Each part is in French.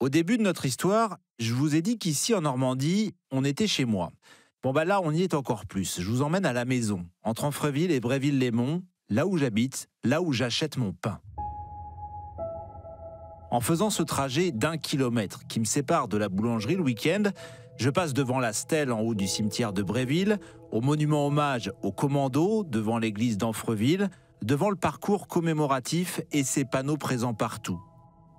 Au début de notre histoire, je vous ai dit qu'ici en Normandie, on était chez moi. Bon bah là, on y est encore plus. Je vous emmène à la maison, entre Amfreville et Bréville-les-Monts, là où j'habite, là où j'achète mon pain. En faisant ce trajet d'1 kilomètre qui me sépare de la boulangerie le week-end, je passe devant la stèle en haut du cimetière de Bréville, au monument hommage aux commandos devant l'église d'Amfreville, devant le parcours commémoratif et ses panneaux présents partout.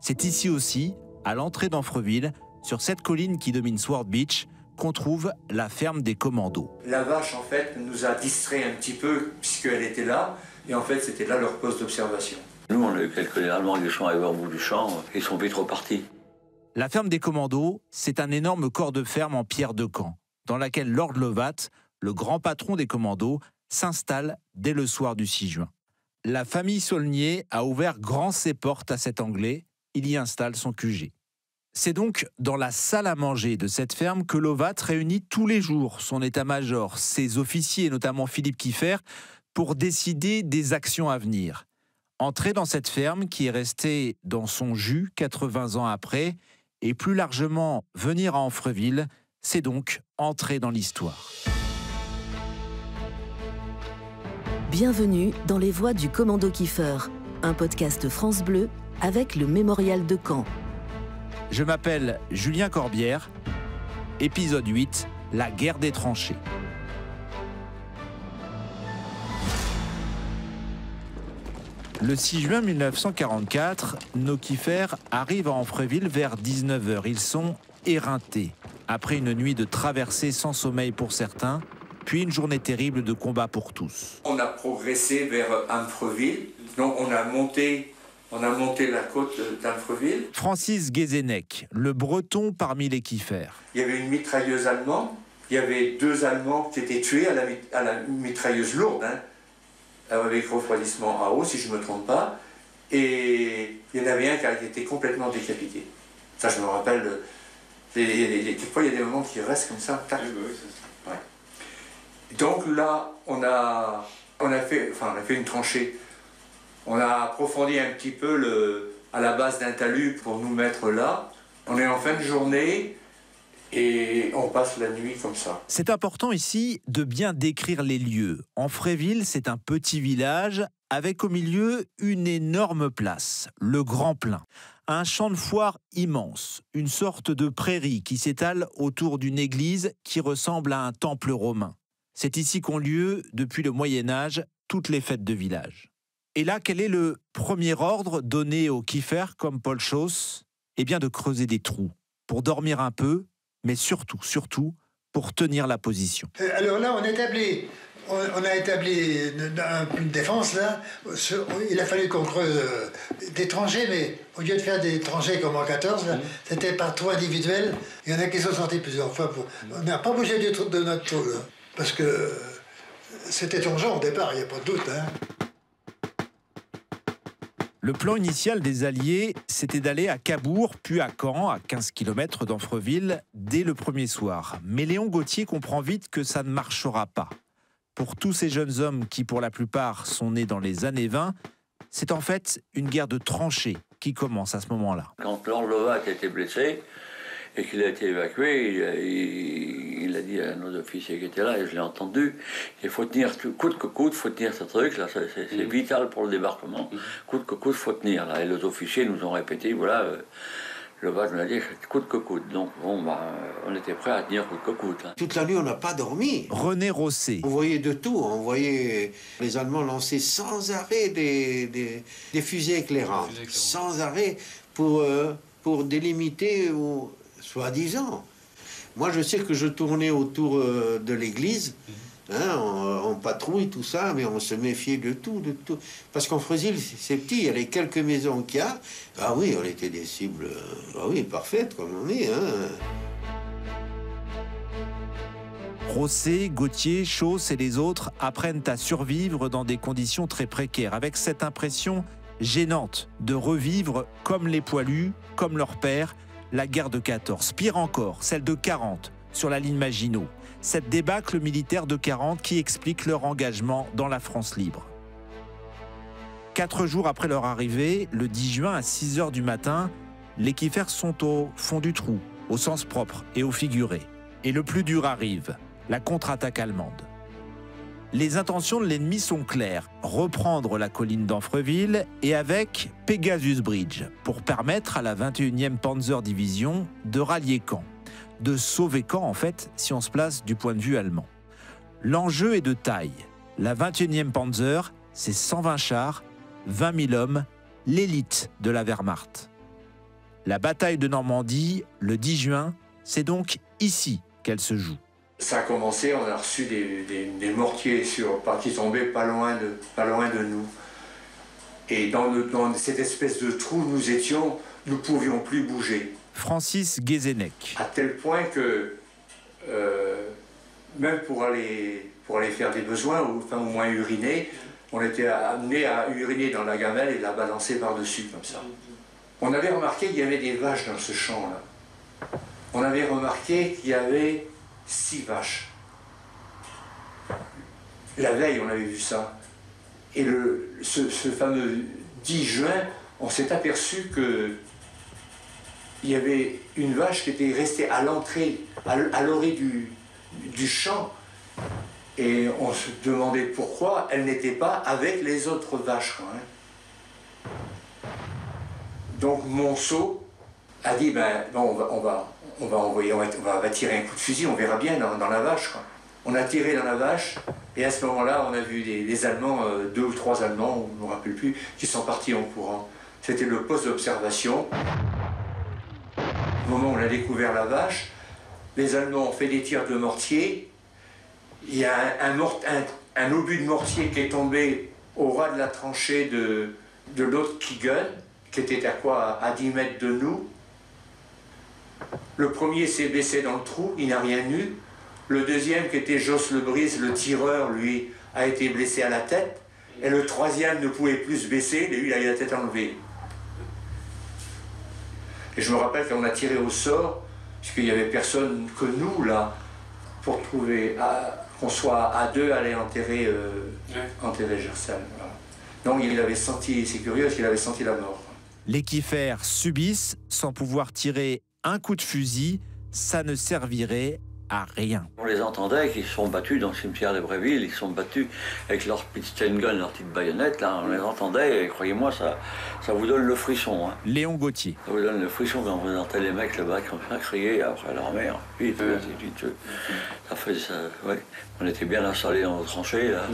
C'est ici aussi, à l'entrée d'Amfreville, sur cette colline qui domine Sword Beach, qu'on trouve la ferme des commandos. La vache, en fait, nous a distrait un petit peu puisqu'elle était là, et en fait, c'était là leur poste d'observation. Nous, on a eu quelques Allemands qui sont arrivés au bout du champ, ils sont vite repartis. La ferme des commandos, c'est un énorme corps de ferme en pierre de Caen, dans laquelle Lord Lovat, le grand patron des commandos, s'installe dès le soir du 6 juin. La famille Saulnier a ouvert grand ses portes à cet Anglais, il y installe son QG. C'est donc dans la salle à manger de cette ferme que Lovat réunit tous les jours son état-major, ses officiers, notamment Philippe Kieffer, pour décider des actions à venir. Entrer dans cette ferme qui est restée dans son jus 80 ans après, et plus largement venir à Amfreville, c'est donc entrer dans l'histoire. Bienvenue dans les voix du Commando Kieffer, un podcast France Bleu avec le Mémorial de Caen. Je m'appelle Julien Corbière, épisode 8, la guerre des tranchées. Le 6 juin 1944, nos Kieffer arrivent à Amfreville vers 19 h. Ils sont éreintés, après une nuit de traversée sans sommeil pour certains, puis une journée terrible de combat pour tous. On a progressé vers Amfreville, donc on a monté la côte d'Amfreville. Francis Guézenec, le breton parmi les Kieffer. Il y avait une mitrailleuse allemande, il y avait 2 Allemands qui étaient tués à la mitrailleuse lourde, avec refroidissement à eau, si je ne me trompe pas, et il y en avait un qui a été complètement décapité. Ça, je me rappelle, quelquefois, il y a des moments qui restent comme ça. Tac. Ouais. Donc là, on a fait une tranchée. On a approfondi un petit peu à la base d'un talus pour nous mettre là. On est en fin de journée et on passe la nuit comme ça. C'est important ici de bien décrire les lieux. Amfreville, c'est un petit village avec au milieu une énorme place, le Grand Plein. Un champ de foire immense, une sorte de prairie qui s'étale autour d'une église qui ressemble à un temple romain. C'est ici qu'ont lieu, depuis le Moyen-Âge, toutes les fêtes de village. Et là, quel est le premier ordre donné aux Kieffer comme Paul Schoss ? Eh bien, de creuser des trous pour dormir un peu, mais surtout, pour tenir la position. Alors là, on a établi une défense, là. Il a fallu qu'on creuse des tranchées, mais au lieu de faire des tranchées comme en 14, là, c'était par trous individuels. Il y en a qui sont sortis plusieurs fois. On n'a pas bougé du trou de notre trou, là, parce que c'était urgent au départ, il n'y a pas de doute. Le plan initial des Alliés, c'était d'aller à Cabourg, puis à Caen, à 15 km d'Amfreville, dès le premier soir. Mais Léon Gauthier comprend vite que ça ne marchera pas. Pour tous ces jeunes hommes qui, pour la plupart, sont nés dans les années 20, c'est en fait une guerre de tranchées qui commence à ce moment-là. Quand Lord Lovat a été blessé et qu'il a été évacué, il a dit à nos officiers qui étaient là, et je l'ai entendu, il faut tenir coûte que coûte, il faut tenir ce truc, là, c'est vital pour le débarquement, coûte que coûte, il faut tenir. Là. Et les officiers nous ont répété, voilà, Lovat nous a dit coûte que coûte. Donc bon, on était prêts à tenir coûte que coûte. Toute la nuit, on n'a pas dormi. René Rosset. On voyait de tout, on voyait les Allemands lancer sans arrêt des fusées éclairants, sans arrêt pour délimiter, soi-disant. Moi, je sais que je tournais autour de l'église, on patrouille, tout ça, mais on se méfiait de tout. Parce qu'Amfreville, c'est petit, il y a les quelques maisons qu'il y a. Ah oui, on était des cibles, parfaites, comme on est. Rosset, Gauthier, Schoss et les autres apprennent à survivre dans des conditions très précaires, avec cette impression gênante de revivre comme les poilus, comme leur père, la guerre de 14, pire encore, celle de 40, sur la ligne Maginot. Cette débâcle militaire de 40 qui explique leur engagement dans la France libre. 4 jours après leur arrivée, le 10 juin à 6 h du matin, Les kiffers sont au fond du trou, au sens propre et au figuré. Et le plus dur arrive, la contre-attaque allemande. Les intentions de l'ennemi sont claires, reprendre la colline d'Amfreville et avec Pegasus Bridge pour permettre à la 21e Panzer Division de rallier Caen, de sauver Caen en fait si on se place du point de vue allemand. L'enjeu est de taille. La 21e Panzer, c'est 120 chars, 20 000 hommes, l'élite de la Wehrmacht. La bataille de Normandie, le 10 juin, c'est donc ici qu'elle se joue. Ça a commencé, on a reçu des mortiers qui tombaient pas loin de nous. Et dans cette espèce de trou, nous ne pouvions plus bouger. Francis Guézenec. À tel point que, même pour aller faire des besoins, ou au moins uriner, on était amené à uriner dans la gamelle et la balancer par-dessus, comme ça. On avait remarqué qu'il y avait des vaches dans ce champ-là. On avait remarqué qu'il y avait 6 vaches. La veille, on avait vu ça. Et ce fameux 10 juin, on s'est aperçu qu'il y avait une vache qui était restée à l'entrée, à l'orée du champ. Et on se demandait pourquoi elle n'était pas avec les autres vaches. Hein. Donc Monceau a dit, on va tirer un coup de fusil, on verra bien dans la vache. Quoi. On a tiré dans la vache, et à ce moment-là, on a vu des Allemands, 2 ou 3 Allemands, je ne me rappelle plus, qui sont partis en courant. C'était le poste d'observation. Au moment où on a découvert la vache, les Allemands ont fait des tirs de mortier. Il y a un obus de mortier qui est tombé au ras de la tranchée de l'autre Kiegen, qui était à 10 mètres de nous. Le premier s'est baissé dans le trou, il n'a rien eu. Le deuxième, qui était Josse Lebrise, le tireur, lui, a été blessé à la tête. Et le troisième ne pouvait plus se baisser, lui, il a eu la tête enlevée. Et je me rappelle qu'on a tiré au sort, puisqu'il n'y avait personne que nous, là, pour trouver, qu'on soit à 2 aller enterrer Gersal. Voilà. Donc il avait senti, c'est curieux, parce qu'il avait senti la mort. Les kiffers subissent sans pouvoir tirer un coup de fusil, ça ne servirait à rien. On les entendait qui se sont battus dans le cimetière de Bréville, ils se sont battus avec leur petite stun-gun, leur petite baïonnette, là, on les entendait, et croyez-moi, ça vous donne le frisson. Hein. Léon Gauthier. Ça vous donne le frisson quand vous entendez les mecs là-bas comme ça crier après leur mère, puis ça fait ça, ouais. On était bien installés dans nos tranchées, là.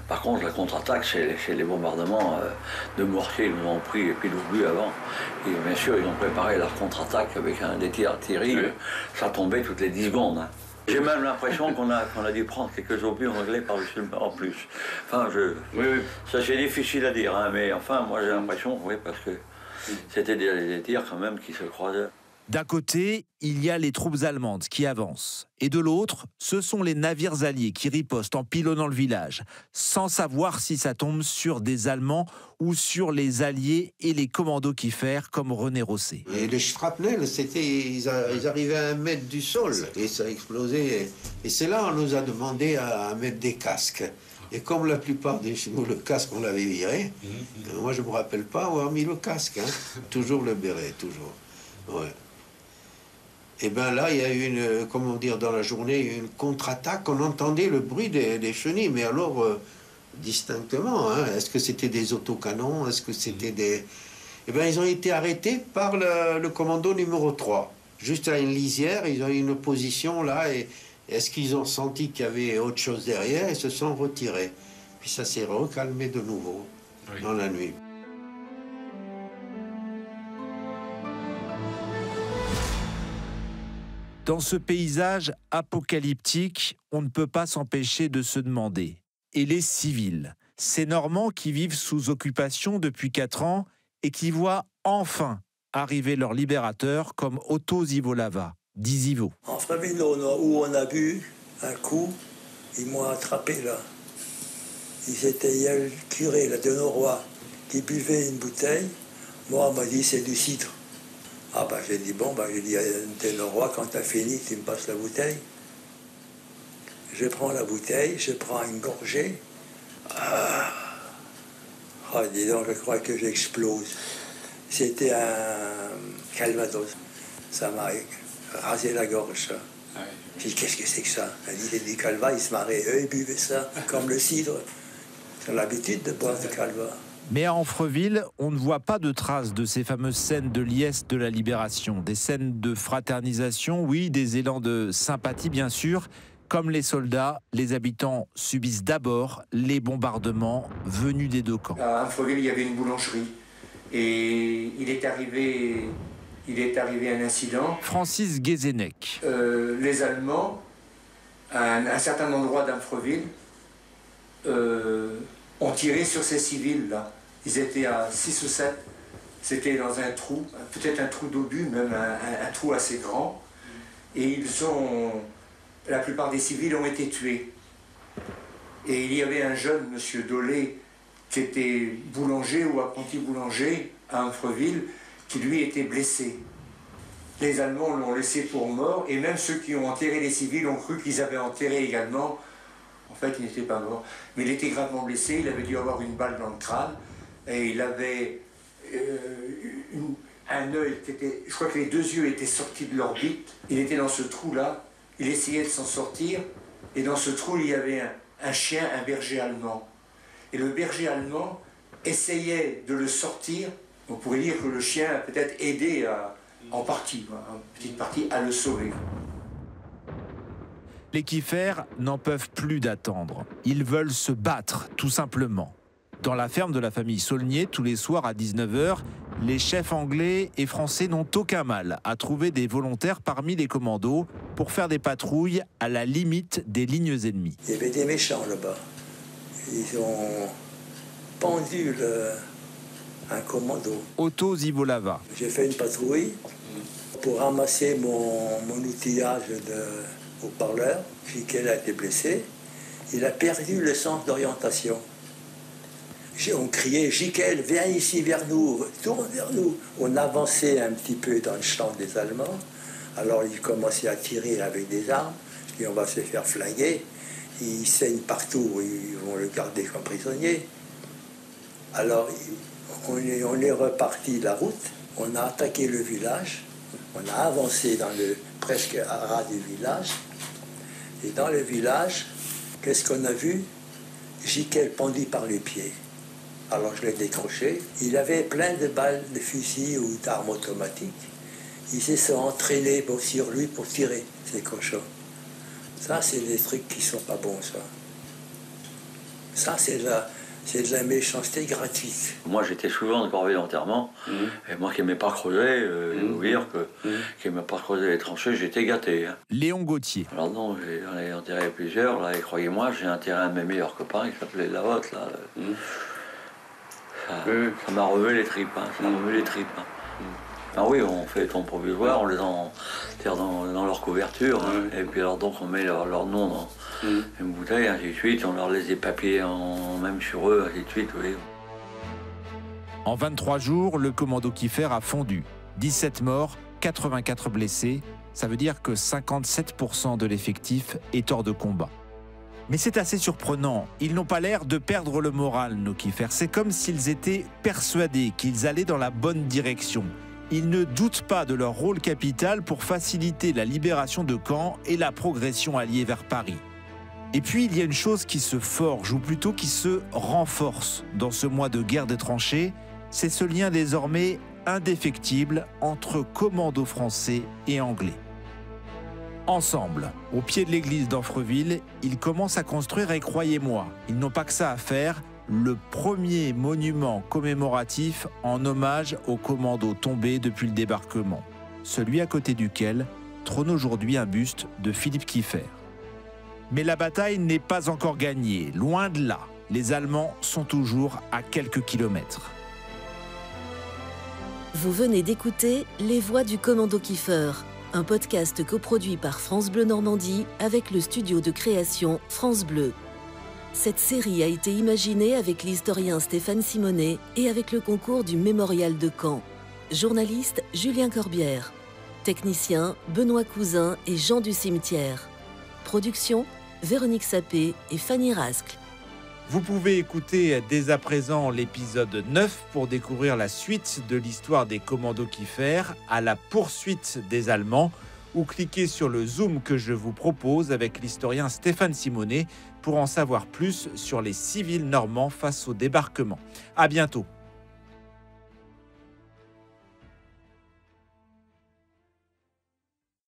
Par contre, la contre-attaque, c'est les bombardements de mortiers qu'ils nous ont pris et puis d'obus avant. Et bien sûr, ils ont préparé leur contre-attaque avec des tirs artillerie. Ça tombait toutes les 10 secondes. Hein. J'ai même l'impression qu'on a dû prendre quelques obus anglais par-dessus en plus. Enfin, ça c'est difficile à dire, hein, mais enfin, moi j'ai l'impression, oui, parce que c'était des tirs quand même qui se croisaient. D'un côté, il y a les troupes allemandes qui avancent. Et de l'autre, ce sont les navires alliés qui ripostent en pilonnant le village, sans savoir si ça tombe sur des Allemands ou sur les Alliés et les commandos kiffers comme René Rosset. Et les shrapnels, ils arrivaient à 1 mètre du sol et ça explosait. Et c'est là qu'on nous a demandé à mettre des casques. Et comme la plupart des chez nous, le casque, on l'avait viré, moi je ne me rappelle pas avoir mis le casque. Hein. Toujours le béret, toujours. Ouais. Et bien là, il y a eu dans la journée, une contre-attaque. On entendait le bruit des chenilles, mais alors distinctement. Hein. Est-ce que c'était des autocanons? Est-ce que c'était des... Eh bien, ils ont été arrêtés par le commando numéro 3. Juste à une lisière, ils ont eu une position là, et est-ce qu'ils ont senti qu'il y avait autre chose derrière? Ils se sont retirés. Puis ça s'est recalmé de nouveau dans la nuit. Dans ce paysage apocalyptique, on ne peut pas s'empêcher de se demander. Et les civils, ces Normands qui vivent sous occupation depuis 4 ans et qui voient enfin arriver leur libérateur comme Otto Zivolava, dit Zivo. En Fréville, où on a bu un coup, ils m'ont attrapé là. Il y a le curé là, de Noroy qui buvait une bouteille. Moi, on m'a dit c'est du cidre. Ah bah j'ai dit bon, j'ai dit t'es le roi, quand t'as fini, tu me passes la bouteille. Je prends la bouteille, je prends une gorgée. Ah, dis donc, je crois que j'explose. C'était un Calvados. Ça m'a rasé la gorge, ça. J'ai dit, qu'est-ce que c'est que ça? Elle dit, c'est du calva, ils se marraient, eux, ils buvaient ça, comme le cidre. Ils ont l'habitude de boire du calva. Mais à Amfreville, on ne voit pas de traces de ces fameuses scènes de liesse de la libération. Des scènes de fraternisation, oui, des élans de sympathie, bien sûr. Comme les soldats, les habitants subissent d'abord les bombardements venus des deux camps. À Amfreville, il y avait une boulangerie. Et il est arrivé un incident. Francis Guézenec. Les Allemands, à un certain endroit d'Amfreville, ont tiré sur ces civils-là. Ils étaient à 6 ou 7. C'était dans un trou, peut-être un trou d'obus, même un trou assez grand. Et la plupart des civils ont été tués. Et il y avait un jeune, monsieur Dolé, qui était boulanger ou apprenti boulanger à Amfreville, qui lui était blessé. Les Allemands l'ont laissé pour mort, et même ceux qui ont enterré les civils ont cru qu'ils avaient enterré également. En fait, il n'était pas mort, mais il était gravement blessé, il avait dû avoir une balle dans le crâne, et il avait un œil qui était, je crois que les 2 yeux étaient sortis de l'orbite. Il était dans ce trou-là, il essayait de s'en sortir, et dans ce trou, il y avait un chien, un berger allemand. Et le berger allemand essayait de le sortir. On pourrait dire que le chien a peut-être aidé en partie, en petite partie, à le sauver. Les Kieffer n'en peuvent plus d'attendre. Ils veulent se battre, tout simplement. Dans la ferme de la famille Saulnier, tous les soirs à 19h, les chefs anglais et français n'ont aucun mal à trouver des volontaires parmi les commandos pour faire des patrouilles à la limite des lignes ennemies. Il y avait des méchants là-bas. Ils ont pendu un commando. Otto Zivolava. J'ai fait une patrouille pour ramasser mon outillage de haut-parleur. Jiquel a été blessé. Il a perdu le sens d'orientation. On criait, Jiquel, viens ici vers nous, tourne vers nous. On avançait un petit peu dans le champ des Allemands. Alors ils commençaient à tirer avec des armes. Je dis, on va se faire flinguer. Il saigne partout, ils vont le garder comme prisonnier. Alors on est reparti de la route, on a attaqué le village, on a avancé presque à ras du village. Et dans le village, qu'est-ce qu'on a vu? Jiquel pendu par les pieds. Alors je l'ai décroché. Il avait plein de balles de fusil ou d'armes automatiques. Ils se sont entraînés sur lui pour tirer, ces cochons. Ça, c'est des trucs qui sont pas bons, ça. Ça, c'est de la méchanceté gratuite. Moi, j'étais souvent de corvée d'enterrement, et moi qui n'aimais pas creuser, vous dire que qui n'aimais pas creuser les tranchées, j'étais gâté. Hein. Léon Gauthier. Alors non, j'en ai enterré plusieurs, là, et croyez-moi, j'ai enterré un de mes meilleurs copains, qui s'appelait Lavotte, là. Ça m'a remué les tripes, hein, ça m'a remué les tripes. Hein. Ah oui, on fait les tombes provisoires, on les enterre dans leur couverture, hein, et puis alors donc on met leur nom dans une bouteille, ainsi de suite, on leur laisse des papiers même sur eux, ainsi de suite, oui. En 23 jours, le commando Kieffer a fondu. 17 morts, 84 blessés, ça veut dire que 57% de l'effectif est hors de combat. Mais c'est assez surprenant, ils n'ont pas l'air de perdre le moral, nos Kieffer. C'est comme s'ils étaient persuadés qu'ils allaient dans la bonne direction. Ils ne doutent pas de leur rôle capital pour faciliter la libération de Caen et la progression alliée vers Paris. Et puis il y a une chose qui se forge, ou plutôt qui se renforce dans ce mois de guerre des tranchées, c'est ce lien désormais indéfectible entre commandos français et anglais. Ensemble, au pied de l'église d'Amfreville, ils commencent à construire, et croyez-moi, ils n'ont pas que ça à faire, le premier monument commémoratif en hommage aux commandos tombés depuis le débarquement, celui à côté duquel trône aujourd'hui un buste de Philippe Kieffer. Mais la bataille n'est pas encore gagnée, loin de là. Les Allemands sont toujours à quelques kilomètres. Vous venez d'écouter Les Voix du Commando Kieffer, un podcast coproduit par France Bleu Normandie avec le studio de création France Bleu. Cette série a été imaginée avec l'historien Stéphane Simonet et avec le concours du Mémorial de Caen. Journaliste Julien Corbière. Technicien Benoît Cousin et Jean du Cimetière. Production Véronique Sapé et Fanny Rascle. Vous pouvez écouter dès à présent l'épisode 9 pour découvrir la suite de l'histoire des commandos Kiefer à la poursuite des Allemands, ou cliquez sur le zoom que je vous propose avec l'historien Stéphane Simonet pour en savoir plus sur les civils normands face au débarquement. À bientôt.